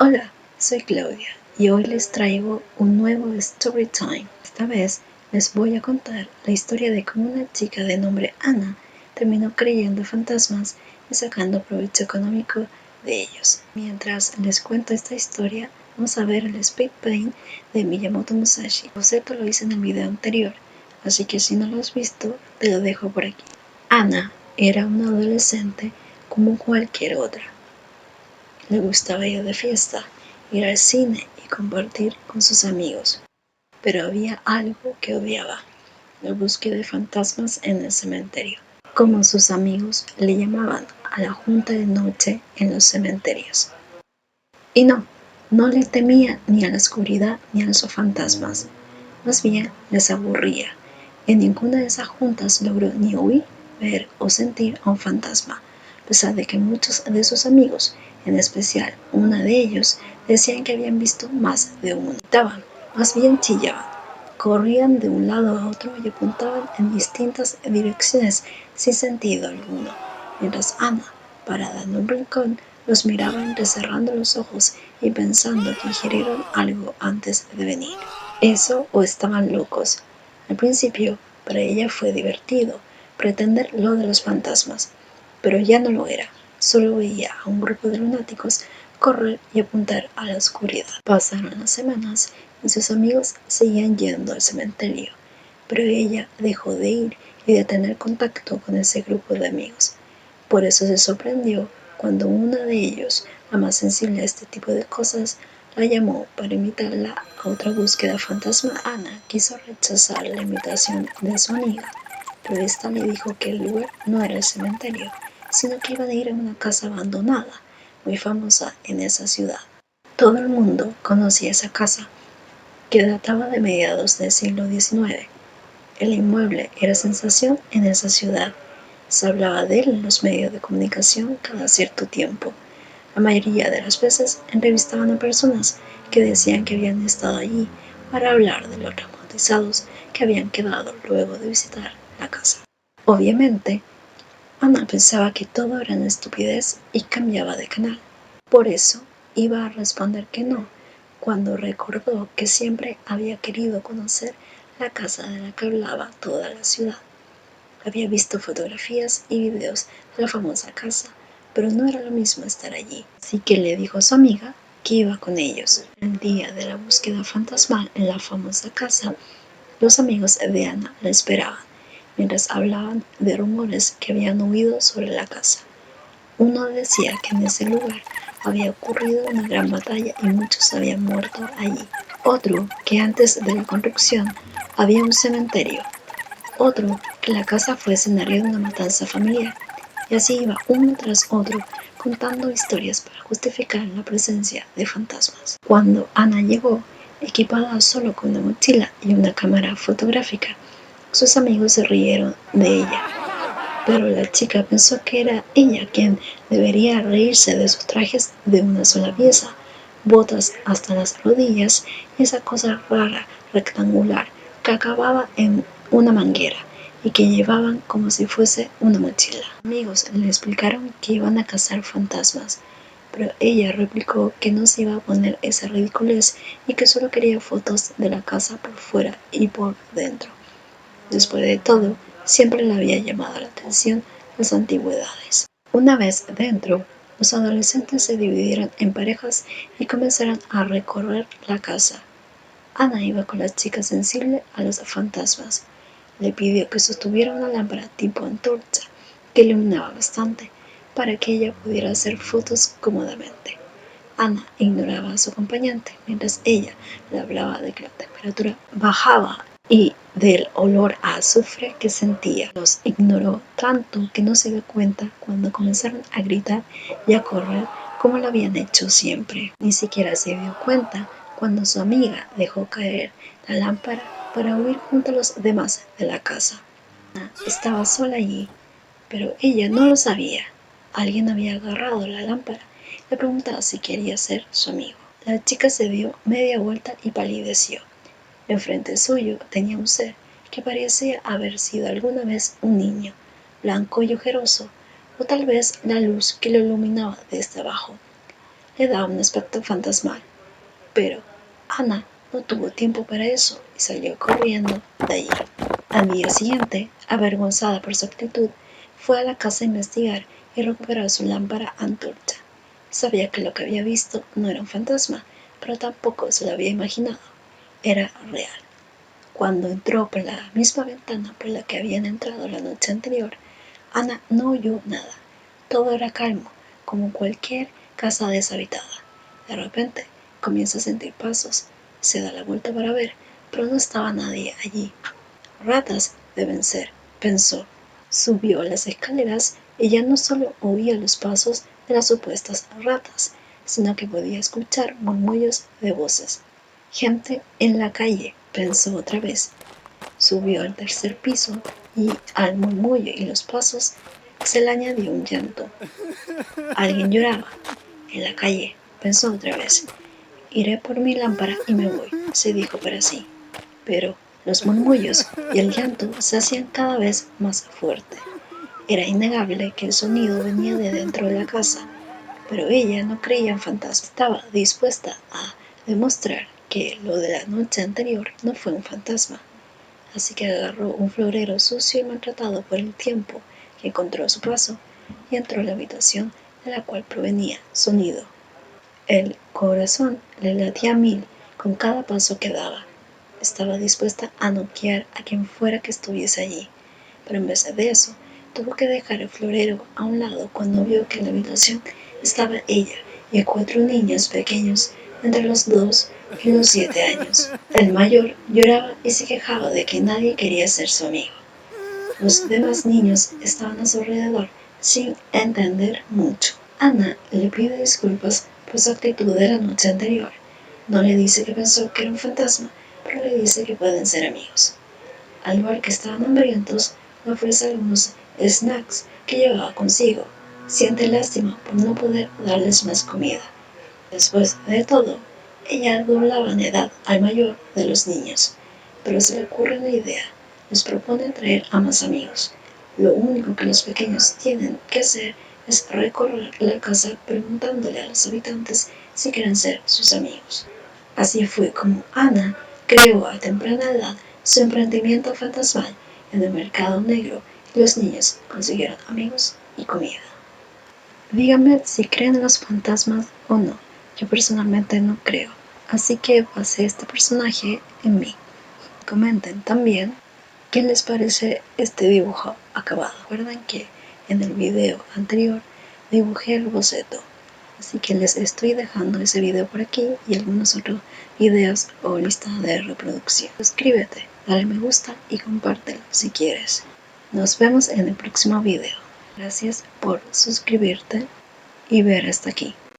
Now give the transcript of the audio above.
Hola, soy Claudia y hoy les traigo un nuevo story time. Esta vez les voy a contar la historia de cómo una chica de nombre Ana terminó creyendo fantasmas y sacando provecho económico de ellos. Mientras les cuento esta historia, vamos a ver el speed paint de Miyamoto Musashi. Por cierto, lo hice en el video anterior, así que si no lo has visto, te lo dejo por aquí. Ana era una adolescente como cualquier otra. Le gustaba ir de fiesta, ir al cine y compartir con sus amigos. Pero había algo que odiaba: la búsqueda de fantasmas en el cementerio. Como sus amigos le llamaban a la junta de noche en los cementerios. Y no le temía ni a la oscuridad ni a los fantasmas. Más bien les aburría. En ninguna de esas juntas logró ni oír, ver o sentir a un fantasma, a pesar de que muchos de sus amigos, en especial una de ellos, decían que habían visto más de uno. Gritaban, más bien chillaban, corrían de un lado a otro y apuntaban en distintas direcciones sin sentido alguno, mientras Ana, parada en un rincón, los miraba entrecerrando los ojos y pensando que ingirieron algo antes de venir. Eso o estaban locos. Al principio, para ella fue divertido pretender lo de los fantasmas, pero ya no lo era. Solo veía a un grupo de lunáticos correr y apuntar a la oscuridad. Pasaron las semanas y sus amigos seguían yendo al cementerio, pero ella dejó de ir y de tener contacto con ese grupo de amigos. Por eso se sorprendió cuando uno de ellos, la más sensible a este tipo de cosas, la llamó para invitarla a otra búsqueda fantasma. Ana quiso rechazar la invitación de su amiga, pero esta le dijo que el lugar no era el cementerio, sino que iban a ir a una casa abandonada, muy famosa en esa ciudad. Todo el mundo conocía esa casa, que databa de mediados del siglo XIX. El inmueble era sensación en esa ciudad. Se hablaba de él en los medios de comunicación cada cierto tiempo. La mayoría de las veces entrevistaban a personas que decían que habían estado allí para hablar de los traumatizados que habían quedado luego de visitar la casa. Obviamente, Ana pensaba que todo era una estupidez y cambiaba de canal. Por eso iba a responder que no, cuando recordó que siempre había querido conocer la casa de la que hablaba toda la ciudad. Había visto fotografías y videos de la famosa casa, pero no era lo mismo estar allí. Así que le dijo a su amiga que iba con ellos. El día de la búsqueda fantasmal en la famosa casa, los amigos de Ana la esperaban, mientras hablaban de rumores que habían oído sobre la casa. Uno decía que en ese lugar había ocurrido una gran batalla y muchos habían muerto allí. Otro, que antes de la construcción había un cementerio. Otro, que la casa fue escenario de una matanza familiar. Y así iba uno tras otro contando historias para justificar la presencia de fantasmas. Cuando Ana llegó, equipada solo con una mochila y una cámara fotográfica, sus amigos se rieron de ella. Pero la chica pensó que era ella quien debería reírse de sus trajes de una sola pieza, botas hasta las rodillas y esa cosa rara rectangular que acababa en una manguera y que llevaban como si fuese una mochila. Amigos le explicaron que iban a cazar fantasmas, pero ella replicó que no se iba a poner esa ridiculez y que solo quería fotos de la casa por fuera y por dentro. Después de todo, siempre le había llamado la atención las antigüedades. Una vez dentro, los adolescentes se dividieron en parejas y comenzaron a recorrer la casa. Ana iba con la chica sensible a los fantasmas. Le pidió que sostuviera una lámpara tipo antorcha que iluminaba bastante para que ella pudiera hacer fotos cómodamente. Ana ignoraba a su acompañante mientras ella le hablaba de que la temperatura bajaba y del olor a azufre que sentía. Los ignoró tanto que no se dio cuenta cuando comenzaron a gritar y a correr como lo habían hecho siempre. Ni siquiera se dio cuenta cuando su amiga dejó caer la lámpara para huir junto a los demás de la casa. Ana estaba sola allí, pero ella no lo sabía. Alguien había agarrado la lámpara. Le preguntaba si quería ser su amigo. La chica se dio media vuelta y palideció. Enfrente suyo tenía un ser que parecía haber sido alguna vez un niño, blanco y ojeroso, o tal vez la luz que lo iluminaba desde abajo. le da un aspecto fantasmal. Pero Ana no tuvo tiempo para eso y salió corriendo de allí. Al día siguiente, avergonzada por su actitud, fue a la casa a investigar y recuperar su lámpara antorcha. Sabía que lo que había visto no era un fantasma, pero tampoco se lo había imaginado. Era real. Cuando entró por la misma ventana por la que habían entrado la noche anterior, Ana no oyó nada. Todo era calmo, como cualquier casa deshabitada. De repente, comienza a sentir pasos. Se da la vuelta para ver, pero no estaba nadie allí. Ratas deben ser, pensó. Subió las escaleras y ya no solo oía los pasos de las supuestas ratas, sino que podía escuchar murmullos de voces. Gente en la calle, pensó otra vez. Subió al tercer piso y al murmullo y los pasos se le añadió un llanto. Alguien lloraba. En la calle, pensó otra vez. Iré por mi lámpara y me voy, se dijo para sí. Pero los murmullos y el llanto se hacían cada vez más fuertes. Era innegable que el sonido venía de dentro de la casa, pero ella no creía en fantasmas. Estaba dispuesta a demostrar que lo de la noche anterior no fue un fantasma. Así que agarró un florero sucio y maltratado por el tiempo que encontró a su paso y entró a la habitación de la cual provenía sonido. El corazón le latía a mil con cada paso que daba. Estaba dispuesta a noquear a quien fuera que estuviese allí, pero en vez de eso, tuvo que dejar el florero a un lado cuando vio que en la habitación estaba ella y 4 niños pequeños entre los 2 y los 7 años. El mayor lloraba y se quejaba de que nadie quería ser su amigo. Los demás niños estaban a su alrededor sin entender mucho. Ana le pide disculpas por su actitud de la noche anterior. No le dice que pensó que era un fantasma, pero le dice que pueden ser amigos. Al ver que estaban hambrientos, le ofrece algunos snacks que llevaba consigo. Siente lástima por no poder darles más comida. Después de todo, ella doblaba en edad al mayor de los niños, pero se le ocurre una idea. Les propone traer a más amigos. Lo único que los pequeños tienen que hacer es recorrer la casa preguntándole a los habitantes si quieren ser sus amigos. Así fue como Ana creó a temprana edad su emprendimiento fantasmal en el mercado negro y los niños consiguieron amigos y comida. Díganme si creen en los fantasmas o no. Yo personalmente no creo, así que basé este personaje en mí. Comenten también qué les parece este dibujo acabado. Recuerden que en el video anterior dibujé el boceto, así que les estoy dejando ese video por aquí y algunos otros videos o lista de reproducción. Suscríbete, dale me gusta y compártelo si quieres. Nos vemos en el próximo video. Gracias por suscribirte y ver hasta aquí.